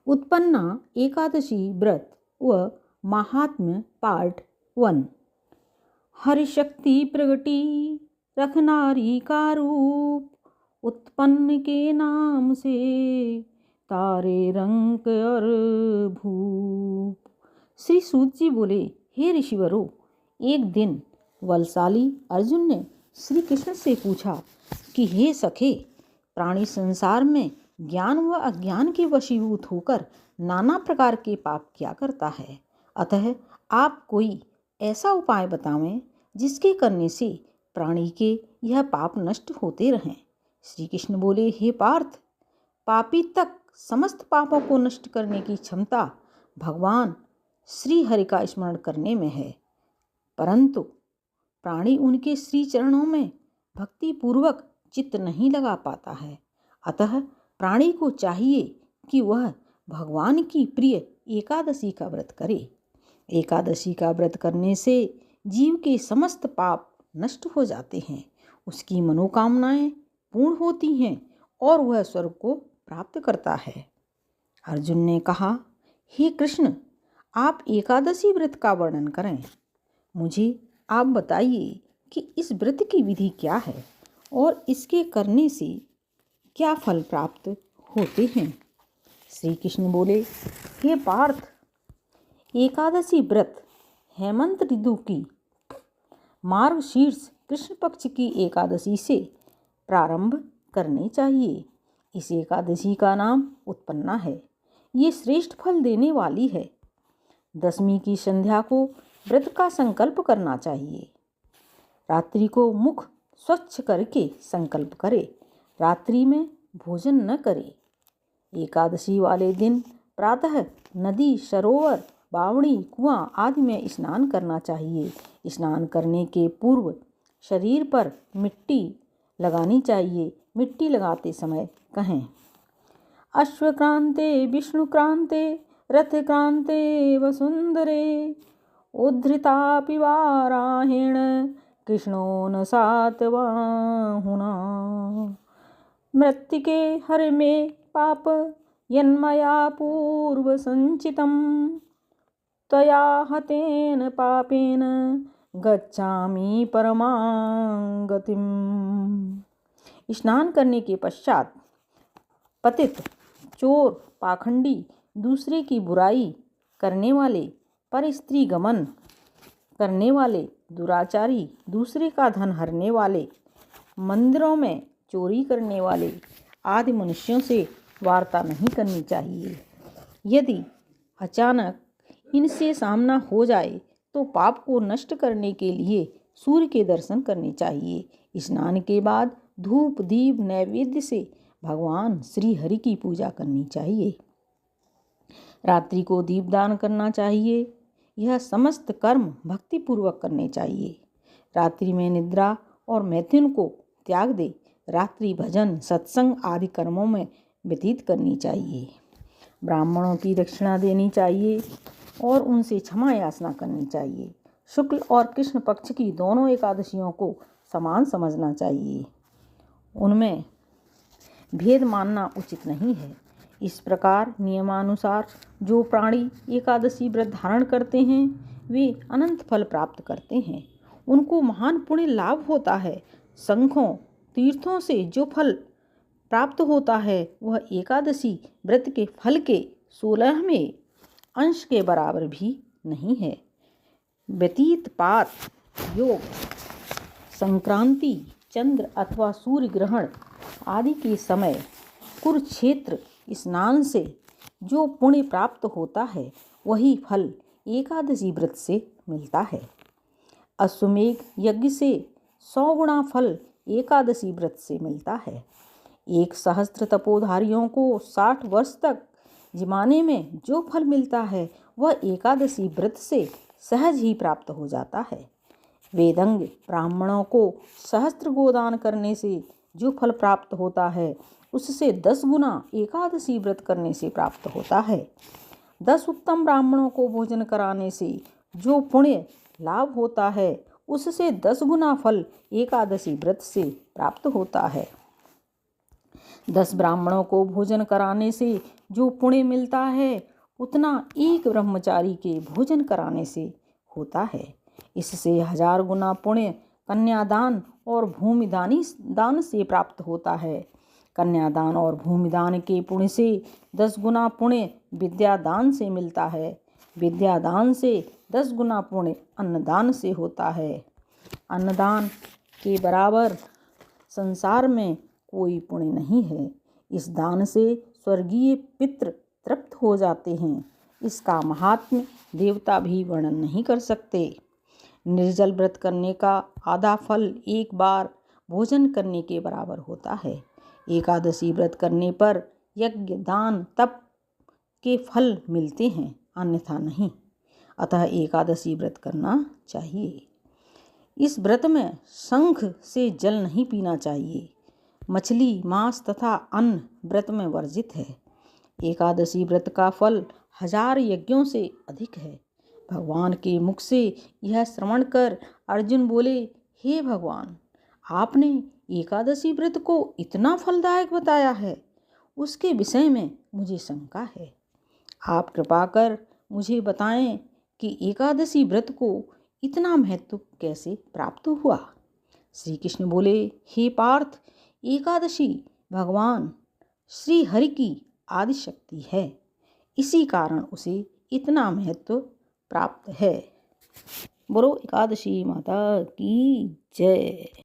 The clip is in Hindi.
उत्पन्ना एकादशी व्रत व महात्म्य पार्ट 1। हरिशक्ति प्रगटी रखनारी का रूप, उत्पन्न के नाम से तारे रंग और भूप। श्री सूत जी बोले, हे ऋषिवरों, एक दिन बलशाली अर्जुन ने श्री कृष्ण से पूछा कि हे सखे, प्राणी संसार में ज्ञान व अज्ञान के वशीभूत होकर नाना प्रकार के पाप किया करता है। अतः आप कोई ऐसा उपाय बतावें जिसके करने से प्राणी के यह पाप नष्ट होते रहें। श्री कृष्ण बोले, हे पार्थ, पापी तक समस्त पापों को नष्ट करने की क्षमता भगवान श्री हरि का स्मरण करने में है, परंतु प्राणी उनके श्री चरणों में भक्ति पूर्वक चित्त नहीं लगा पाता है। अतः प्राणी को चाहिए कि वह भगवान की प्रिय एकादशी का व्रत करे। एकादशी का व्रत करने से जीव के समस्त पाप नष्ट हो जाते हैं, उसकी मनोकामनाएं पूर्ण होती हैं और वह स्वर्ग को प्राप्त करता है। अर्जुन ने कहा, हे कृष्ण, आप एकादशी व्रत का वर्णन करें। मुझे आप बताइए कि इस व्रत की विधि क्या है और इसके करने से क्या फल प्राप्त होते हैं। श्री कृष्ण बोले, हे पार्थ, एकादशी व्रत हेमंत ऋतु की मार्गशीर्ष कृष्ण पक्ष की एकादशी से प्रारंभ करने चाहिए। इस एकादशी का नाम उत्पन्ना है। ये श्रेष्ठ फल देने वाली है। दशमी की संध्या को व्रत का संकल्प करना चाहिए। रात्रि को मुख स्वच्छ करके संकल्प करे। रात्रि में भोजन न करे। एकादशी वाले दिन प्रातः नदी, सरोवर, बावड़ी, कुआं आदि में स्नान करना चाहिए। स्नान करने के पूर्व शरीर पर मिट्टी लगानी चाहिए। मिट्टी लगाते समय कहें, अश्वक्रांते विष्णुक्रांते रथक्रांते वसुंधरे उद्धृतापि वाराहेण कृष्णो न सातवाहुना। मृत्तिके हर में पाप यन्मया पूर्व संचितम त्वया हतेन पापेन गच्छामि परमां गतिम। स्नान करने के पश्चात पतित, चोर, पाखंडी, दूसरे की बुराई करने वाले, पर स्त्री गमन करने वाले, दुराचारी, दूसरे का धन हरने वाले, मंदिरों में चोरी करने वाले आदि मनुष्यों से वार्ता नहीं करनी चाहिए। यदि अचानक इनसे सामना हो जाए तो पाप को नष्ट करने के लिए सूर्य के दर्शन करने चाहिए। स्नान के बाद धूप, दीप, नैवेद्य से भगवान श्री हरि की पूजा करनी चाहिए। रात्रि को दीपदान करना चाहिए। यह समस्त कर्म भक्तिपूर्वक करने चाहिए। रात्रि में निद्रा और मैथुन को त्याग दे रात्रि भजन, सत्संग आदि कर्मों में व्यतीत करनी चाहिए। ब्राह्मणों की दक्षिणा देनी चाहिए और उनसे क्षमा याचना करनी चाहिए। शुक्ल और कृष्ण पक्ष की दोनों एकादशियों को समान समझना चाहिए। उनमें भेद मानना उचित नहीं है। इस प्रकार नियमानुसार जो प्राणी एकादशी व्रत धारण करते हैं वे अनंत फल प्राप्त करते हैं। उनको महान पुण्य लाभ होता है। संघों, तीर्थों से जो फल प्राप्त होता है वह एकादशी व्रत के फल के 16वें अंश के बराबर भी नहीं है। व्यतीत पात योग, संक्रांति, चंद्र अथवा सूर्य ग्रहण आदि के समय कुरुक्षेत्र स्नान से जो पुण्य प्राप्त होता है वही फल एकादशी व्रत से मिलता है। अश्वमेघ यज्ञ से 100 गुणा फल एकादशी व्रत से मिलता है। 1 सहस्त्र तपोधारियों को 60 वर्ष तक जिमाने में जो फल मिलता है वह एकादशी व्रत से सहज ही प्राप्त हो जाता है। वेदंग ब्राह्मणों को सहस्त्र गोदान करने से जो फल प्राप्त होता है उससे 10 गुना एकादशी व्रत करने से प्राप्त होता है। 10 उत्तम ब्राह्मणों को भोजन कराने से जो पुण्य लाभ होता है उससे 10 गुना फल एकादशी व्रत से प्राप्त होता है। 10 ब्राह्मणों को भोजन कराने से जो पुण्य मिलता है उतना एक ब्रह्मचारी के भोजन कराने से होता है। इससे 1000 गुना पुण्य कन्यादान और भूमिदानी दान से प्राप्त होता है। कन्यादान और भूमिदान के पुण्य से 10 गुना पुण्य विद्यादान से मिलता है। विद्यादान से 10 गुना पुण्य अन्नदान से होता है। अन्नदान के बराबर संसार में कोई पुण्य नहीं है। इस दान से स्वर्गीय पितृ तृप्त हो जाते हैं। इसका महात्म्य देवता भी वर्णन नहीं कर सकते। निर्जल व्रत करने का आधा फल एक बार भोजन करने के बराबर होता है। एकादशी व्रत करने पर यज्ञ दान तप के फल मिलते हैं, अन्यथा नहीं। अतः एकादशी व्रत करना चाहिए। इस व्रत में शंख से जल नहीं पीना चाहिए। मछली, मांस तथा अन्न व्रत में वर्जित है। एकादशी व्रत का फल 1000 यज्ञों से अधिक है। भगवान के मुख से यह श्रवण कर अर्जुन बोले, हे भगवान, आपने एकादशी व्रत को इतना फलदायक बताया है, उसके विषय में मुझे शंका है। आप कृपा कर मुझे बताएं कि एकादशी व्रत को इतना महत्व कैसे प्राप्त हुआ। श्री कृष्ण बोले, हे पार्थ, एकादशी भगवान श्री हरि की आदि शक्ति है, इसी कारण उसे इतना महत्व प्राप्त है। बोलो एकादशी माता की जय।